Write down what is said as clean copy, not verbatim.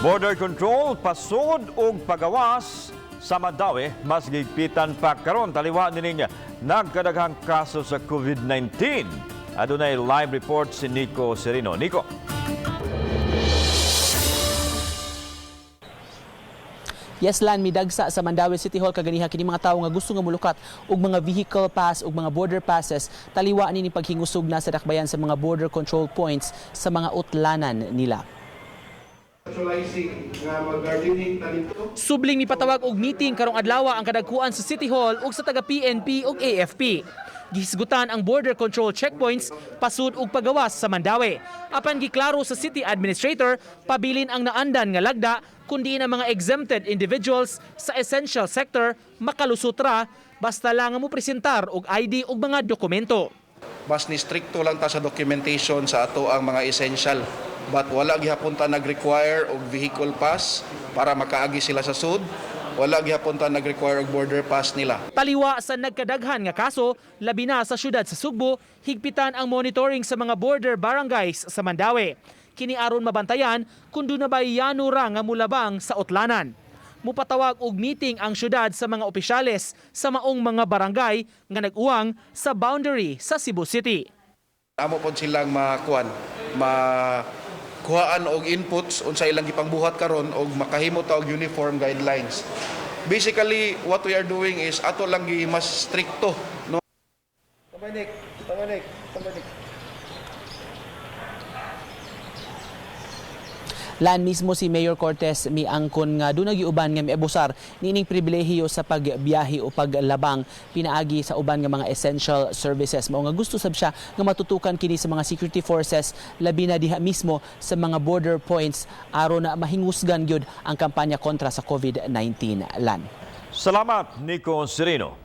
Border control, pasod ug pagawas sa Mandawi, mas gigpitan pa karon taliwa nining nagkadaghang kaso sa COVID-19. Adunay live report si Nico Serino. Nico. Yes, Lan, midagsa sa Mandawi City Hall kaganiha kini mga tawo nga gusto nga mulukat og mga vehicle pass ug mga border passes taliwa ni paghingusog na sa dakbayan sa mga border control points sa mga utlanan nila. Subling ni patawag og meeting karong adlaw ang kadagkuan sa City Hall ug sa taga PNP ug AFP. Gihisgutan ang border control checkpoints, pasud ug pagawas sa Mandawi. Apan giklaro sa city administrator, pabilin ang naandan nga lagda kundi na mga exempted individuals sa essential sector makalusot ra basta lang mo presentar og ID ug mga dokumento. Mas ni stricto lang ta sa documentation sa ato ang mga essential. But wala gihapon ta nag-require og vehicle pass para makaagi sila sa sud. Wala gihapon ta nag-require og border pass nila. Taliwa sa nagkadaghan nga kaso, labi na sa syudad sa Sugbo, higpitan ang monitoring sa mga border barangays sa Mandawi. Kini aron mabantayan kung doon na ba yano ra nga mulabang sa utlanan. Mupatawag og meeting ang syudad sa mga opisyales sa maong mga barangay nga nag-uwang sa boundary sa Cebu City. Amo pod silang kuhaan og inputs unsa ilang gipangbuhat karon og makahimo ta og uniform guidelines. Basically, what we are doing is ato lang gi mas stricto, no? Tamanik. Lan mismo si Mayor Cortez miangkon nga doon nagiuban nga miabusar nining pribilehiyo sa pagbiyahe o paglabang pinaagi sa uban nga mga essential services. Mao nga gusto sab siya nga matutukan kini sa mga security forces labi na diha mismo sa mga border points aron na mahingusgan gyud ang kampanya kontra sa COVID-19. Lan. Salamat, Nico Serino.